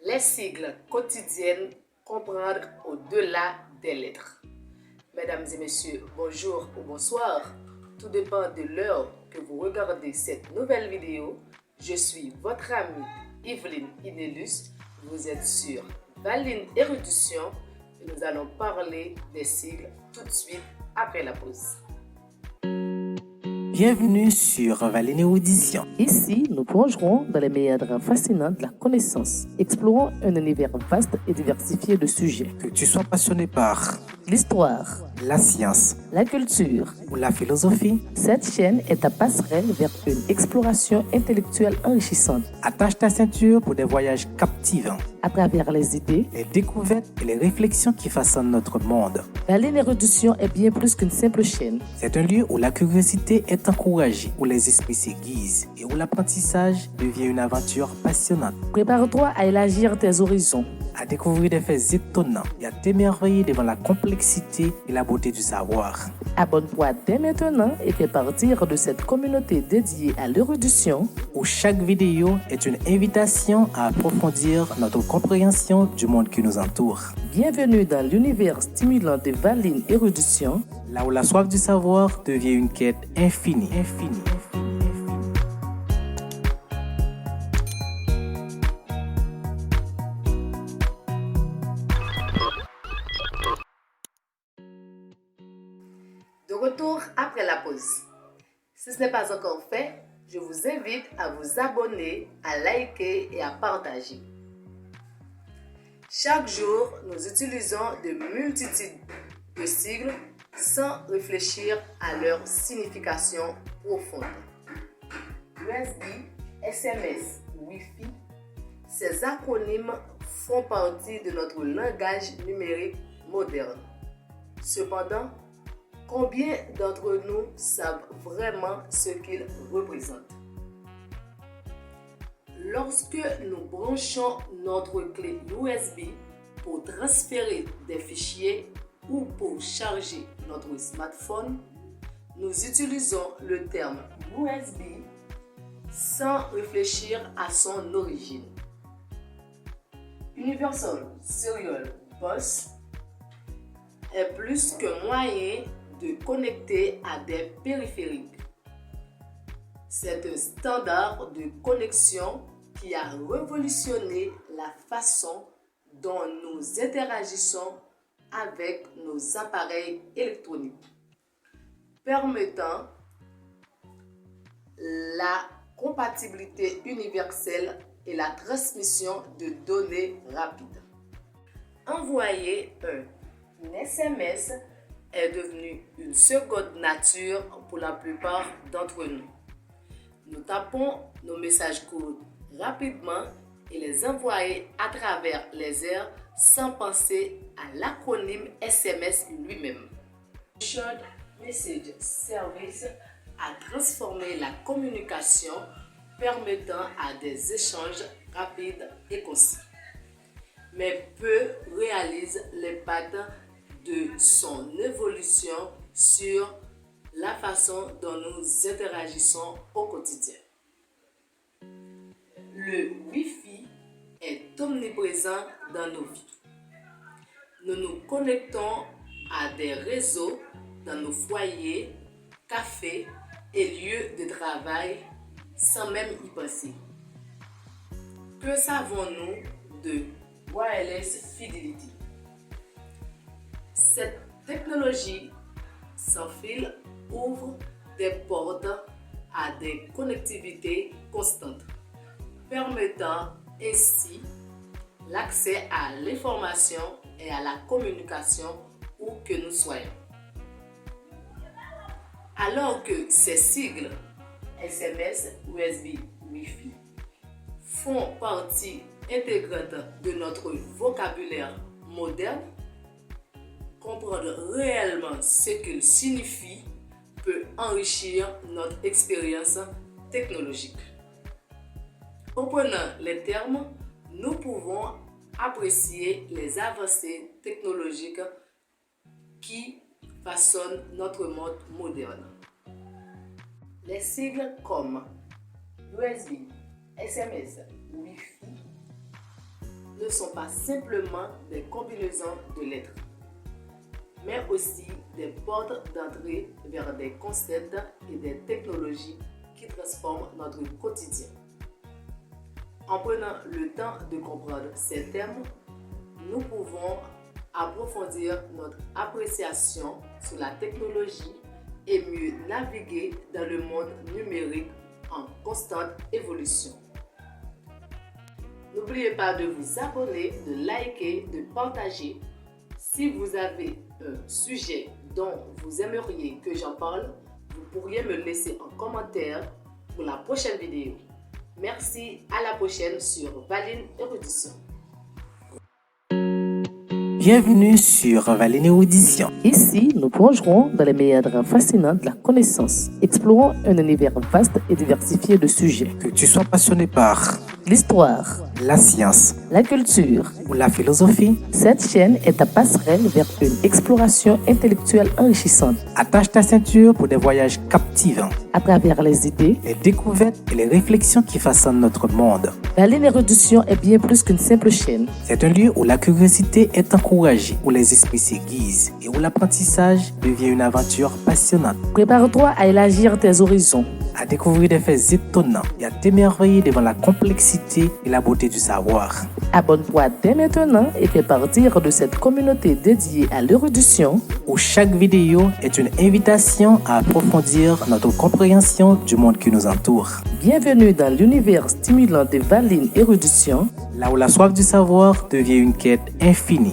Les sigles quotidiennes, comprendre au-delà des lettres. Mesdames et messieurs, bonjour ou bonsoir. Tout dépend de l'heure que vous regardez cette nouvelle vidéo. Je suis votre amie Yveline Inélus. Vous êtes sur Valine Érudition et nous allons parler des sigles tout de suite après la pause. Bienvenue sur Valine Érudition. Ici, nous plongerons dans les méandres fascinants de la connaissance, explorant un univers vaste et diversifié de sujets. Que tu sois passionné par L'histoire, la science la culture, ou la philosophie, cette chaîne est ta passerelle vers une exploration intellectuelle enrichissante. attache ta ceinture pour des voyages captivants, À travers les idées, les découvertes et les réflexions qui façonnent notre monde. Valine Érudition est bien plus qu'une simple chaîne. C'est un lieu où la curiosité est encouragée, où les esprits s'aiguisent et où l'apprentissage devient une aventure passionnante. Prépare-toi à élargir tes horizons. À découvrir des faits étonnants et à t'émerveiller devant la complexité et la beauté du savoir. Abonne-toi dès maintenant et fais partir de cette communauté dédiée à l'érudition, Où chaque vidéo est une invitation à approfondir notre compréhension du monde qui nous entoure. Bienvenue dans l'univers stimulant de Valine Érudition. Là où la soif du savoir devient une quête infinie. De retour après la pause. Si ce n'est pas encore fait, je vous invite à vous abonner, à liker et à partager. Chaque jour, nous utilisons de multitudes de sigles sans réfléchir à leur signification profonde. USB, SMS, Wi-Fi, ces acronymes font partie de notre langage numérique moderne. Cependant, combien d'entre nous savent vraiment ce qu'ils représentent? Lorsque nous branchons notre clé USB pour transférer des fichiers ou pour charger notre smartphone, nous utilisons le terme USB sans réfléchir à son origine. Universal Serial Bus est plus que moyen de connecter à des périphériques. C'est un standard de connexion qui a révolutionné la façon dont nous interagissons avec nos appareils électroniques, permettant la compatibilité universelle et la transmission de données rapides. Envoyer un SMS est devenu une seconde nature pour la plupart d'entre nous. Nous tapons nos messages courts rapidement et les envoyer à travers les airs sans penser à l'acronyme SMS lui-même. Short Message Service a transformé la communication permettant à des échanges rapides et concis. Mais peu réalisent l'impact de son évolution sur la façon dont nous interagissons au quotidien. Le Wi-Fi est omniprésent dans nos vies. Nous nous connectons à des réseaux dans nos foyers, cafés et lieux de travail sans même y penser. Que savons-nous de Wireless Fidelity? Cette technologie sans fil ouvre des portes à des connectivités constantes, permettant ainsi l'accès à l'information et à la communication où que nous soyons. Alors que ces sigles SMS, USB, Wi-Fi font partie intégrante de notre vocabulaire moderne, comprendre réellement ce qu'ils signifient peut enrichir notre expérience technologique. Comprenant les termes, nous pouvons apprécier les avancées technologiques qui façonnent notre monde moderne. Les sigles comme USB, SMS, Wi-Fi ne sont pas simplement des combinaisons de lettres, mais aussi des portes d'entrée vers des concepts et des technologies qui transforment notre quotidien. En prenant le temps de comprendre ces thèmes, nous pouvons approfondir notre appréciation sur la technologie et mieux naviguer dans le monde numérique en constante évolution. N'oubliez pas de vous abonner, de liker, de partager. Si vous avez un sujet dont vous aimeriez que j'en parle, vous pourriez me laisser en commentaire pour la prochaine vidéo. Merci, à la prochaine sur Valine Érudition. Bienvenue sur Valine Érudition. Ici, nous plongerons dans les méandres fascinants de la connaissance, explorant un univers vaste et diversifié de sujets. Que tu sois passionné par L'histoire, la science la culture, ou la philosophie, cette chaîne est ta passerelle vers une exploration intellectuelle enrichissante. attache ta ceinture pour des voyages captivants, À travers les idées, les découvertes et les réflexions qui façonnent notre monde. Valine Érudition est bien plus qu'une simple chaîne. C'est un lieu où la curiosité est encouragée, où les esprits s'aiguisent et où l'apprentissage devient une aventure passionnante. Prépare-toi à élargir tes horizons. À découvrir des faits étonnants et à t'émerveiller devant la complexité et la beauté du savoir. Abonne-toi dès maintenant et fais partir de cette communauté dédiée à l'érudition. Où chaque vidéo est une invitation à approfondir notre compréhension du monde qui nous entoure. Bienvenue dans l'univers stimulant de Valine Érudition. Là où la soif du savoir devient une quête infinie.